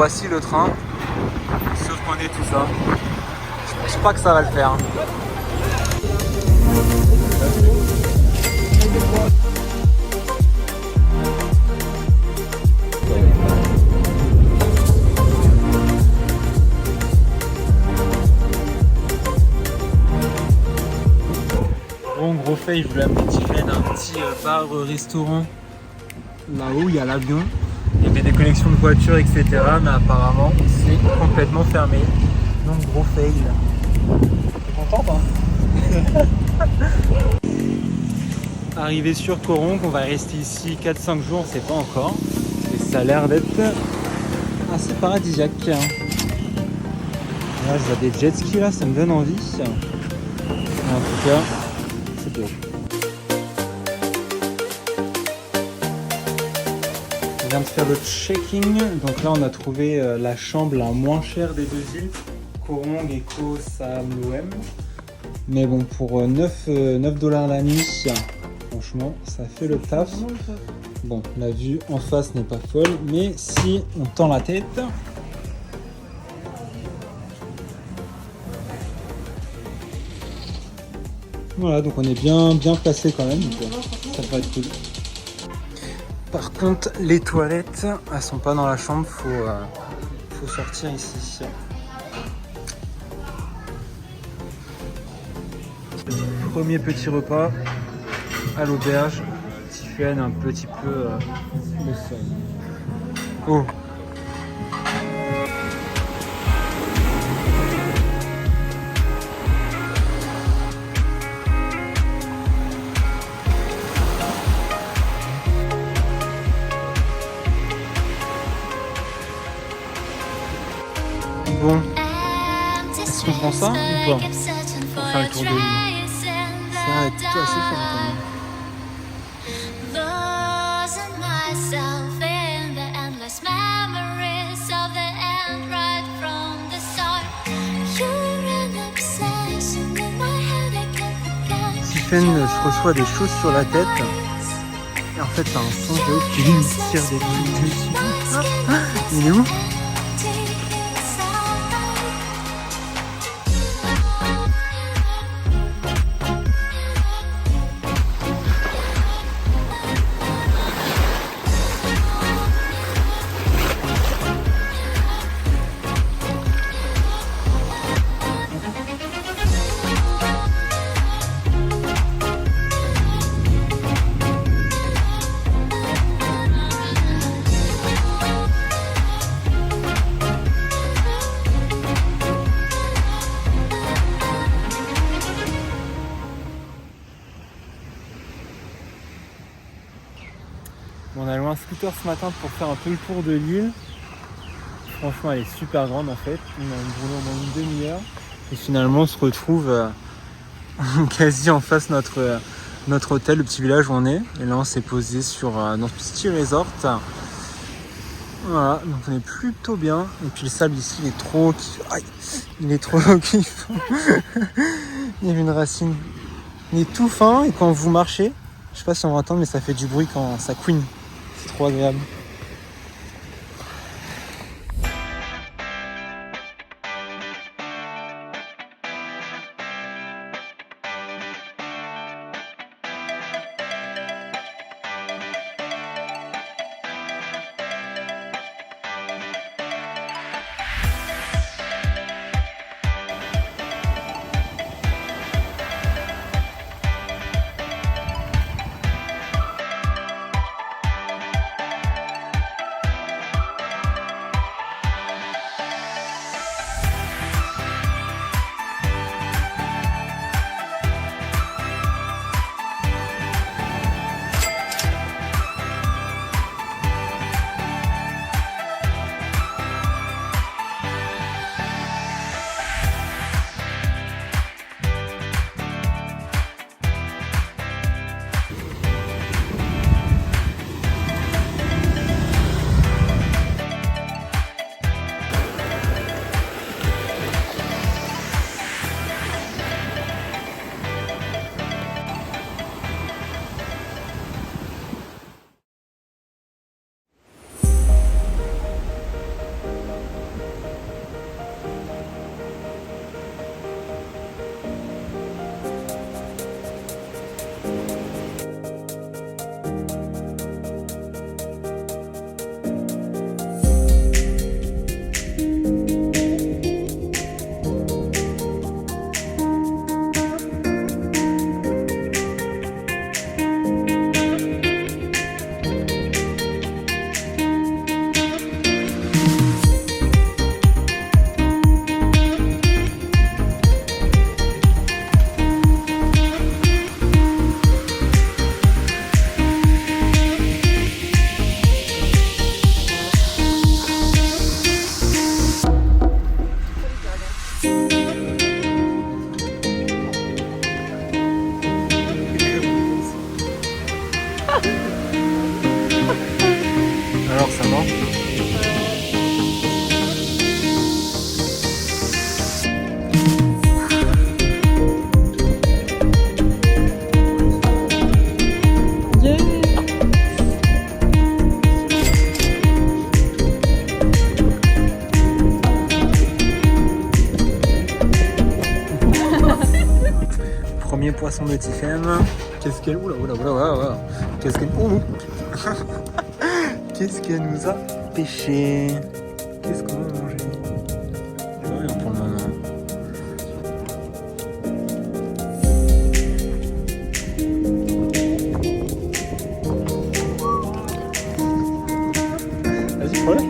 voici le train. Surprenez tout ça. Je pense pas que ça va le faire. Bon, gros fait, je voulais amener Tiffen à un petit bar-restaurant là-haut, il y a l'avion. Il y avait des collections de voitures, etc. Mais apparemment, c'est complètement fermé. Donc, gros fail. T'es content, toi? Arrivé sur Coronque, on va rester ici 4-5 jours, on sait pas encore. Et ça a l'air d'être assez paradisiaque. Là, je vois des jet skis là, ça me donne envie. En tout cas, c'est beau. On vient de faire le checking. Donc là, on a trouvé la chambre la moins chère des deux îles. Corongue et Koh Samluem. Mais bon, pour 9 $ la nuit, franchement, ça fait le taf. Bon, la vue en face n'est pas folle, mais si on tend la tête, voilà, donc on est bien placé quand même, donc ça va être cool. Par contre, les toilettes, elles sont pas dans la chambre, faut sortir ici. Premier petit repas à l'auberge. Tiffen un petit peu le sol. Oh. Bon, est-ce qu'on prend ça ou pas pour faire le tour de l'île? Ça va être assez fort quand même. Tiffen se reçoit des choses sur la tête. Et en fait, t'as un singe de ouf qui lui tire des boules dessus. Il est où? On a loué un scooter ce matin pour faire un peu le tour de l'île. Franchement, elle est super grande en fait. On a brûlé au moins une demi-heure. Et finalement, on se retrouve quasi en face notre hôtel, le petit village où on est. Et là, on s'est posé sur notre petit resort. Voilà, donc on est plutôt bien. Et puis le sable ici, il est trop kiffant. Il y a une racine. Il est tout fin et quand vous marchez, je sais pas si on va entendre, mais ça fait du bruit quand ça couine. C'est trop agréable. premier poisson de Tiffen. Qu'est-ce qu'elle... Oula. Qu'est-ce qu'elle... Oh. Qu'est-ce qu'elle nous a pêché? Qu'est-ce qu'on va manger? Rien pour le moment. Vas-y, prends-le.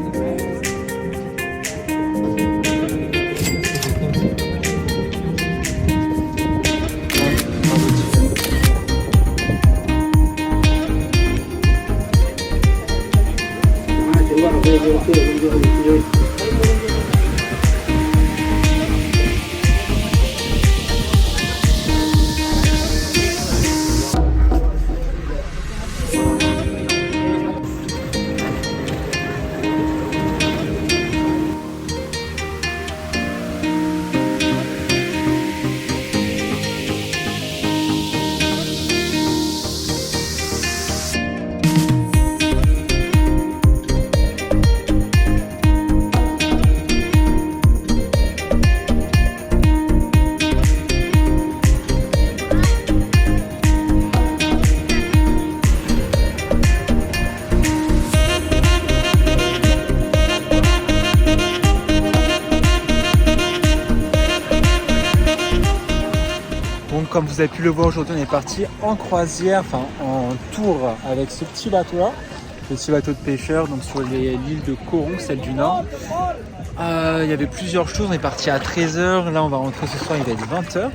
Comme vous avez pu le voir aujourd'hui, on est parti en croisière, enfin en tour avec ce petit bateau là, petit bateau de pêcheurs, donc sur l'île de Coron, celle du Nord. Il y avait plusieurs choses, on est parti à 13h, là on va rentrer ce soir, il va être 20h.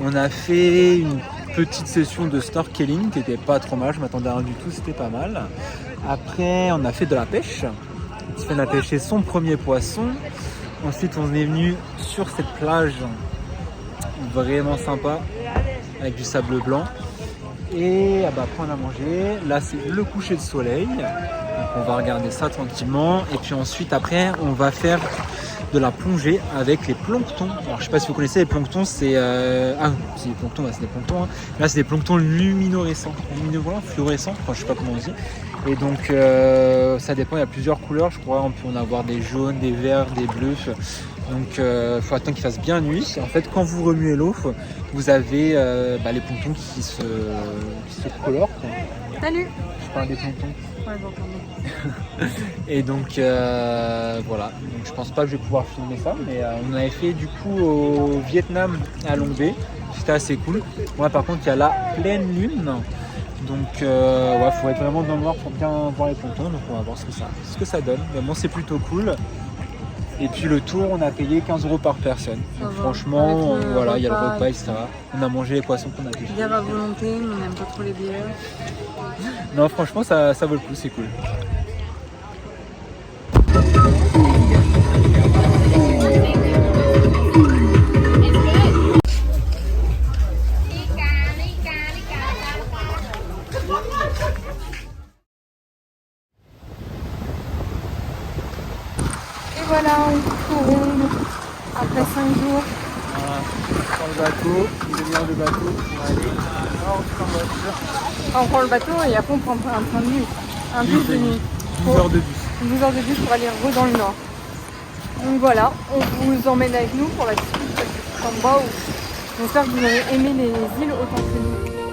On a fait une petite session de snorkeling qui était pas trop mal, je m'attendais à rien du tout, c'était pas mal. Après on a fait de la pêche, Tiffen a pêché son premier poisson. Ensuite on est venu sur cette plage vraiment sympa avec du sable blanc et après on a mangé. Là c'est le coucher de soleil, donc on va regarder ça tranquillement et puis ensuite après on va faire de la plongée avec les planctons. Alors je sais pas si vous connaissez les planctons, c'est c'est des planctons, c'est des planctons hein. Là c'est des planctons luminescents, fluorescents, enfin je sais pas comment on dit. Et donc ça dépend, il y a plusieurs couleurs, je crois on peut en avoir des jaunes, des verts, des bleus. Donc faut attendre qu'il fasse bien nuit. En fait quand vous remuez l'eau, vous avez les planctons qui se colorent. Salut. Je parle des planctons. Ouais, j'entends. Et donc voilà, donc je pense pas que je vais pouvoir filmer ça, mais on avait fait du coup au Vietnam à Long Bay, c'était assez cool. Moi par contre il y a la pleine lune, donc faut être vraiment dans le noir pour bien voir les planctons, donc on va voir ce que ça donne. Mais bon c'est plutôt cool. Et puis le tour, on a payé 15 € par personne. Donc, franchement, il y a le repas, etc. On a mangé les poissons qu'on a pêchés. Bière à volonté, mais on n'aime pas trop les bières. Non, franchement, ça vaut le coup, c'est cool. Voilà, on tourne après 5 jours. Voilà, on prend le bateau, une demi-heure de bateau. On prend le bateau et après on prend un train de nuit, un bus de nuit. 12 heures de bus. 12 heures de bus pour aller dans le nord. Donc voilà, on vous emmène avec nous pour la discussion en bas. J'espère que vous avez aimé les îles autant que nous.